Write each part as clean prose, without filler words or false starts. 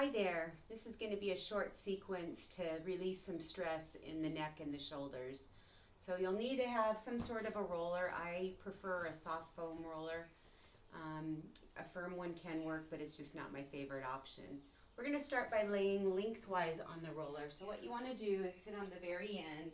Hi there. This is going to be a short sequence to release some stress in the neck and the shoulders. So you'll need to have some sort of a roller. I prefer a soft foam roller. A firm one can work, but it's just not my favorite option. We're going to start by laying lengthwise on the roller. So what you want to do is sit on the very end,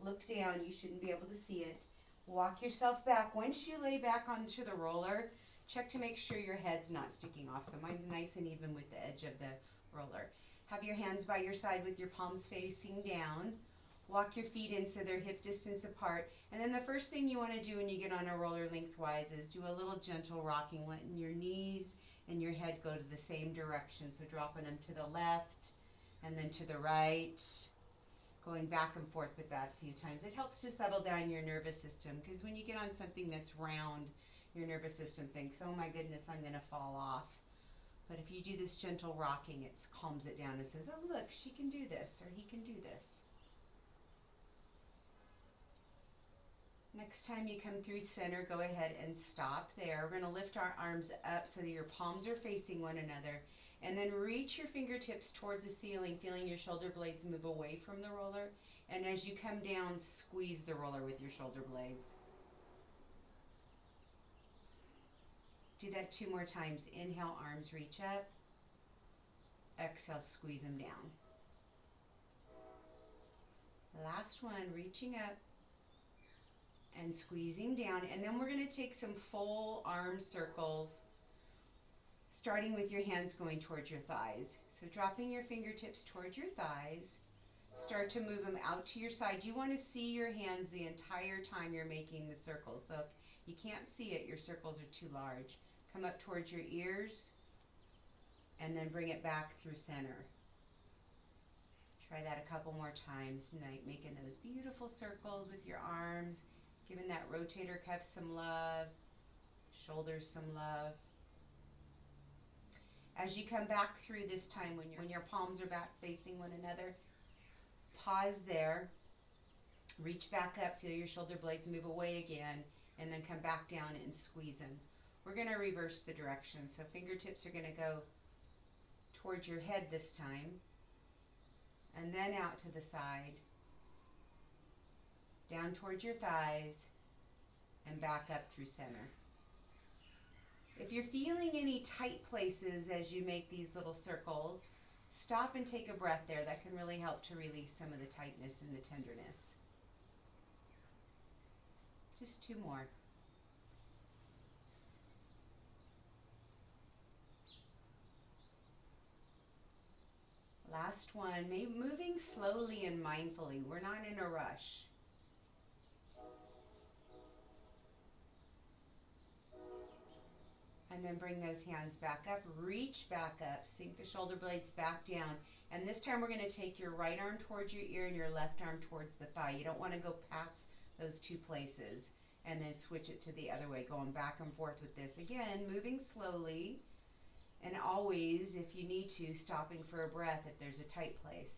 look down. You shouldn't be able to see it. Walk yourself back. Once you lay back onto the roller, check to make sure your head's not sticking off. So mine's nice and even with the edge of the roller. Have your hands by your side with your palms facing down. Walk your feet in so they're hip distance apart. And then the first thing you want to do when you get on a roller lengthwise is do a little gentle rocking, letting your knees and your head go to the same direction. So dropping them to the left and then to the right, going back and forth with that a few times. It helps to settle down your nervous system, because when you get on something that's round, your nervous system thinks, oh my goodness, I'm going to fall off. But if you do this gentle rocking, it calms it down and says, oh look, she can do this, or he can do this. Next time you come through center, go ahead and stop there. We're going to lift our arms up so that your palms are facing one another. And then reach your fingertips towards the ceiling, feeling your shoulder blades move away from the roller. And as you come down, squeeze the roller with your shoulder blades. Do that 2 more times. Inhale, arms reach up. Exhale, squeeze them down. Last one, reaching up and squeezing down. And then we're going to take some full arm circles, starting with your hands going towards your thighs. So dropping your fingertips towards your thighs. Start to move them out to your side. You want to see your hands the entire time you're making the circles. So if you can't see it, your circles are too large. Come up towards your ears and then bring it back through center. Try that a couple more times tonight, making those beautiful circles with your arms, giving that rotator cuff some love, shoulders some love. As you come back through this time, when your palms are back facing one another, pause there, reach back up, feel your shoulder blades move away again, and then come back down and squeeze them. We're going to reverse the direction. So fingertips are going to go towards your head this time, and then out to the side, down towards your thighs, and back up through center. If you're feeling any tight places as you make these little circles, stop and take a breath there. That can really help to release some of the tightness and the tenderness. Just 2 more. Last one, moving slowly and mindfully. We're not in a rush. And then bring those hands back up, reach back up, sink the shoulder blades back down. And this time we're going to take your right arm towards your ear and your left arm towards the thigh. You don't want to go past those 2 places and then switch it to the other way, going back and forth with this. Again, moving slowly, and always, if you need to, stopping for a breath if there's a tight place.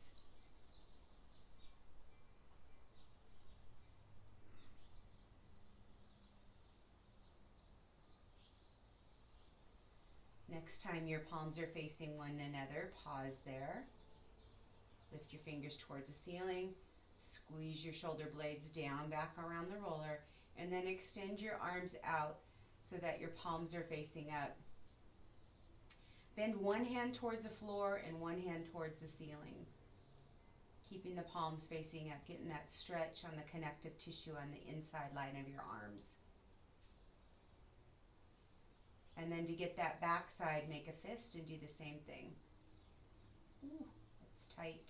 Next time your palms are facing one another, pause there. Lift your fingers towards the ceiling. Squeeze your shoulder blades down, back around the roller, and then extend your arms out so that your palms are facing up. Bend one hand towards the floor and one hand towards the ceiling. Keeping the palms facing up, getting that stretch on the connective tissue on the inside line of your arms. And then to get that back side, make a fist and do the same thing. Ooh, it's tight.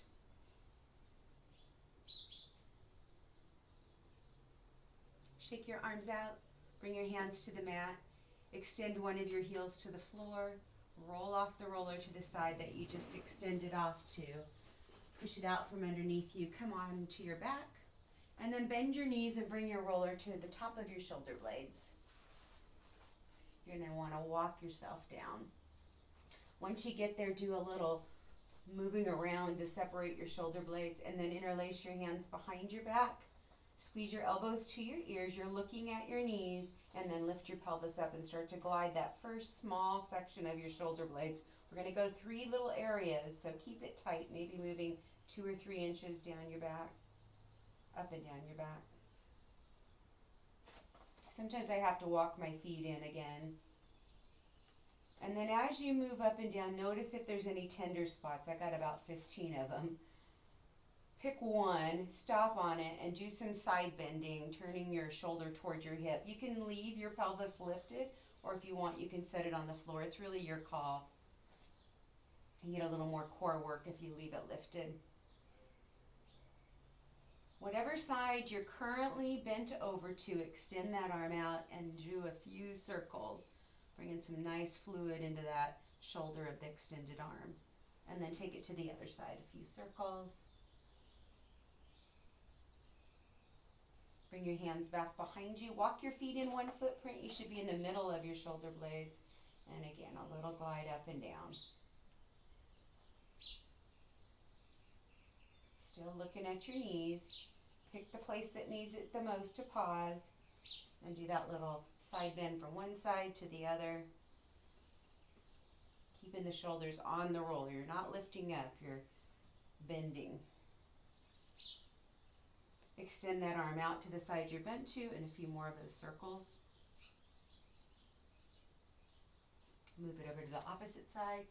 Shake your arms out, bring your hands to the mat, extend one of your heels to the floor, roll off the roller to the side that you just extended off to. Push it out from underneath you, come on to your back, and then bend your knees and bring your roller to the top of your shoulder blades. You're going to want to walk yourself down. Once you get there, do a little moving around to separate your shoulder blades, and then interlace your hands behind your back. Squeeze your elbows to your ears, you're looking at your knees, and then lift your pelvis up and start to glide that first small section of your shoulder blades. We're going to go 3 little areas, so keep it tight, maybe moving 2 or 3 inches down your back, up and down your back. Sometimes I have to walk my feet in again. And then as you move up and down, notice if there's any tender spots. I got about 15 of them. Pick one, stop on it, and do some side bending, turning your shoulder towards your hip. You can leave your pelvis lifted, or if you want, you can set it on the floor. It's really your call. You get a little more core work if you leave it lifted. Whatever side you're currently bent over to, extend that arm out and do a few circles. Bring in some nice fluid into that shoulder of the extended arm. And then take it to the other side, a few circles. Bring your hands back behind you. Walk your feet in one footprint. You should be in the middle of your shoulder blades. And again, a little glide up and down. Still looking at your knees. Pick the place that needs it the most to pause. And do that little side bend from one side to the other. Keeping the shoulders on the roller. You're not lifting up, you're bending. Extend that arm out to the side you're bent to, and a few more of those circles. Move it over to the opposite side.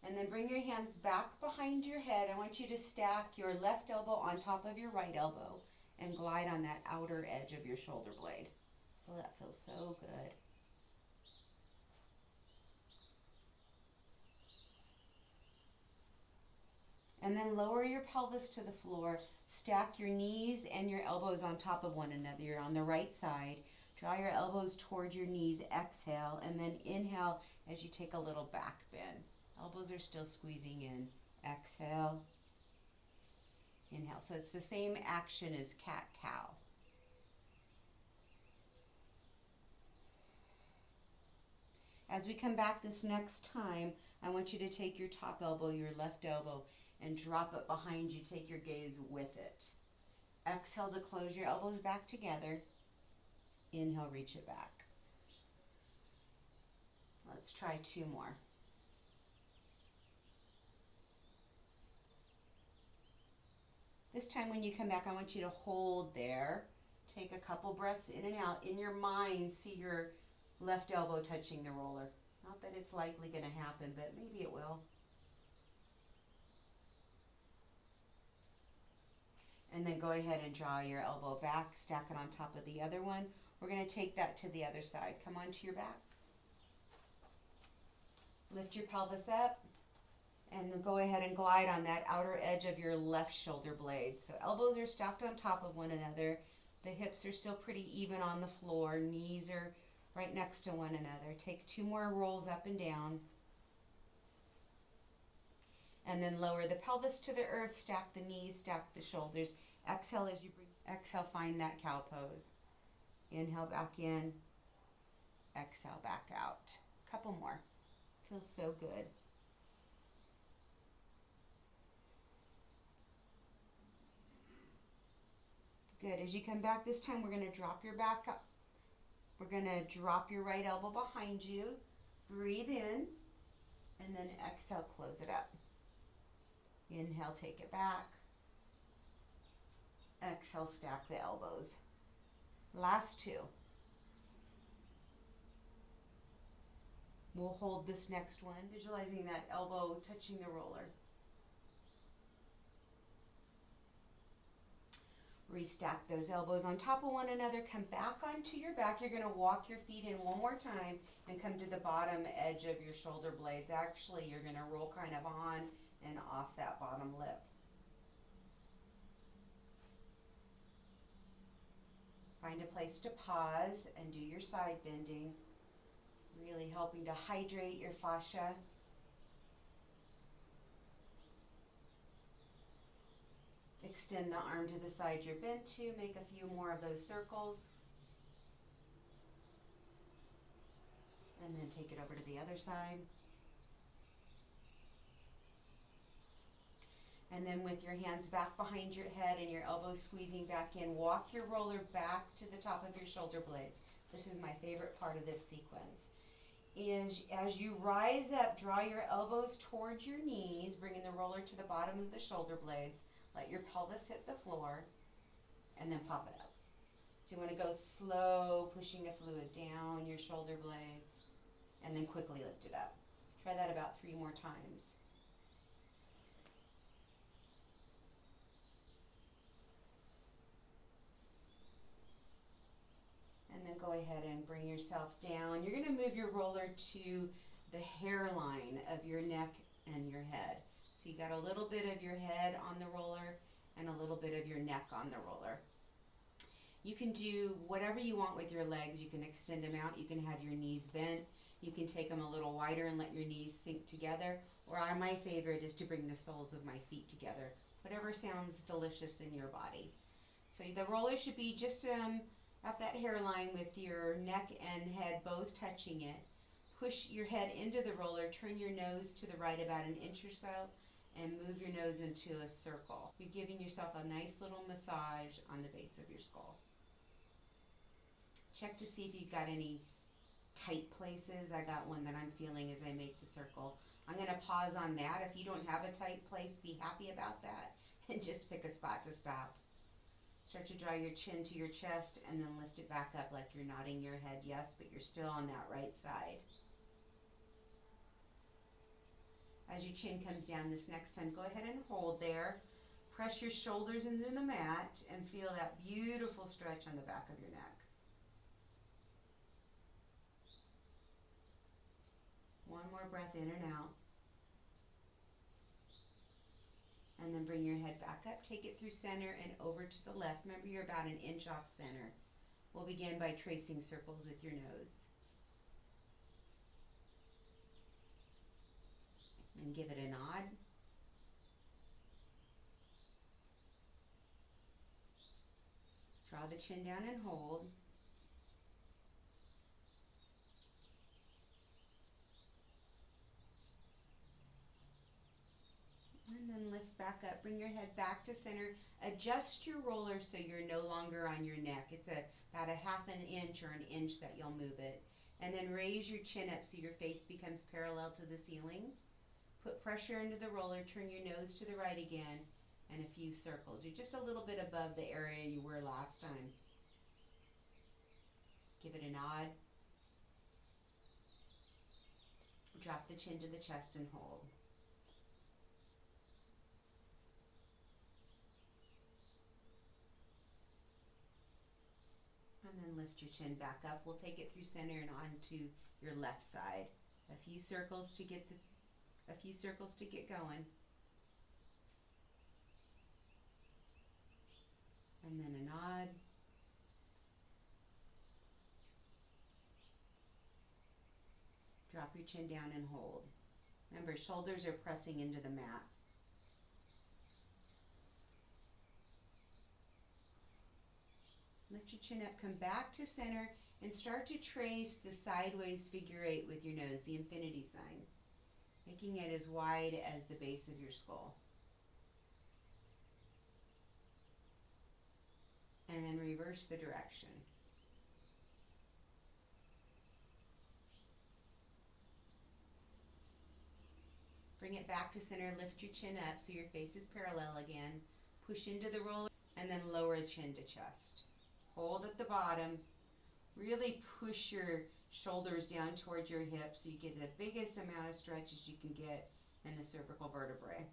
And then bring your hands back behind your head. I want you to stack your left elbow on top of your right elbow and glide on that outer edge of your shoulder blade. Oh, that feels so good. And then lower your pelvis to the floor. Stack your knees and your elbows on top of one another. You're on the right side. Draw your elbows toward your knees. Exhale, and then inhale as you take a little back bend. Elbows are still squeezing in. Exhale. Inhale. So it's the same action as cat-cow. As we come back this next time, I want you to take your top elbow, your left elbow, and drop it behind you. Take your gaze with it. Exhale to close your elbows back together. Inhale, reach it back. Let's try 2 more. This time when you come back, I want you to hold there. Take a couple breaths in and out. In your mind, see your left elbow touching the roller. Not that it's likely going to happen, but maybe it will. And then go ahead and draw your elbow back, stack it on top of the other one. We're going to take that to the other side. Come onto your back. Lift your pelvis up. And go ahead and glide on that outer edge of your left shoulder blade. So elbows are stacked on top of one another. The hips are still pretty even on the floor. Knees are right next to one another. Take 2 more rolls up and down. And then lower the pelvis to the earth. Stack the knees, stack the shoulders. Exhale as you breathe. Exhale, find that cow pose. Inhale back in. Exhale back out. Couple more. Feels so good. Good. As you come back this time, we're going to drop your back up. We're going to drop your right elbow behind you. Breathe in. And then exhale, close it up. Inhale, take it back. Exhale, stack the elbows. Last 2. We'll hold this next one, visualizing that elbow touching the roller. Restack those elbows on top of one another. Come back onto your back. You're going to walk your feet in one more time and come to the bottom edge of your shoulder blades. Actually, you're going to roll kind of on and off that bottom lip. Find a place to pause and do your side bending, really helping to hydrate your fascia. Extend the arm to the side you're bent to. Make a few more of those circles. And then take it over to the other side. And then with your hands back behind your head and your elbows squeezing back in, walk your roller back to the top of your shoulder blades. This is my favorite part of this sequence. As you rise up, draw your elbows towards your knees, bringing the roller to the bottom of the shoulder blades. Let your pelvis hit the floor, and then pop it up. So you want to go slow, pushing the fluid down your shoulder blades, and then quickly lift it up. Try that about 3 more times. And then go ahead and bring yourself down. You're going to move your roller to the hairline of your neck and your head. So you got a little bit of your head on the roller and a little bit of your neck on the roller. You can do whatever you want with your legs. You can extend them out. You can have your knees bent. You can take them a little wider and let your knees sink together. Or my favorite is to bring the soles of my feet together. Whatever sounds delicious in your body. So the roller should be just at that hairline with your neck and head both touching it. Push your head into the roller, turn your nose to the right about an inch or so, and move your nose into a circle. You're giving yourself a nice little massage on the base of your skull. Check to see if you've got any tight places. I got one that I'm feeling as I make the circle. I'm going to pause on that. If you don't have a tight place, be happy about that and just pick a spot to stop. Start to draw your chin to your chest and then lift it back up like you're nodding your head yes, but you're still on that right side. As your chin comes down this next time, go ahead and hold there. Press your shoulders into the mat and feel that beautiful stretch on the back of your neck. One more breath in and out. And then bring your head back up, take it through center and over to the left. Remember, you're about an inch off center. We'll begin by tracing circles with your nose. And give it a nod. Draw the chin down and hold. And then lift back up. Bring your head back to center. Adjust your roller so you're no longer on your neck. It's about a half an inch or an inch that you'll move it. And then raise your chin up so your face becomes parallel to the ceiling. Put pressure into the roller. Turn your nose to the right again. And a few circles. You're just a little bit above the area you were last time. Give it a nod. Drop the chin to the chest and hold. And then lift your chin back up. We'll take it through center and onto your left side. A few circles to get going. And then a nod. Drop your chin down and hold. Remember, shoulders are pressing into the mat. Lift your chin up, come back to center, and start to trace the sideways figure 8 with your nose, the infinity sign, making it as wide as the base of your skull. And then reverse the direction. Bring it back to center, lift your chin up so your face is parallel again. Push into the roller and then lower chin to chest. Hold at the bottom. Really push your shoulders down towards your hips so you get the biggest amount of stretch as you can get in the cervical vertebrae.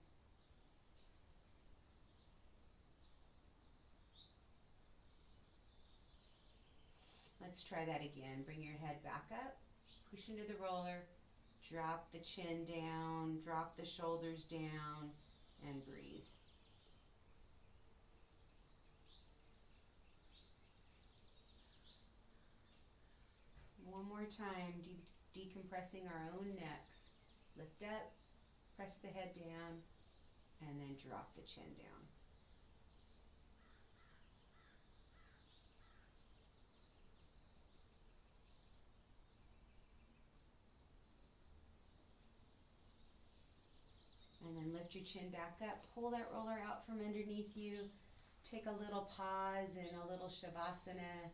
Let's try that again. Bring your head back up, push into the roller, drop the chin down, drop the shoulders down, and breathe. One more time, decompressing our own necks. Lift up, press the head down, and then drop the chin down. And then lift lift your chin back up, pull that roller out from underneath you, take a little pause in a little Shavasana,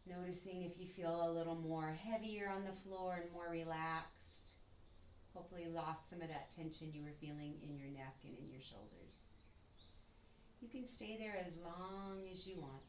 noticing if you feel a little more heavier on the floor and more relaxed. Hopefully lost some of that tension you were feeling in your neck and in your shoulders. You can stay there as long as you want.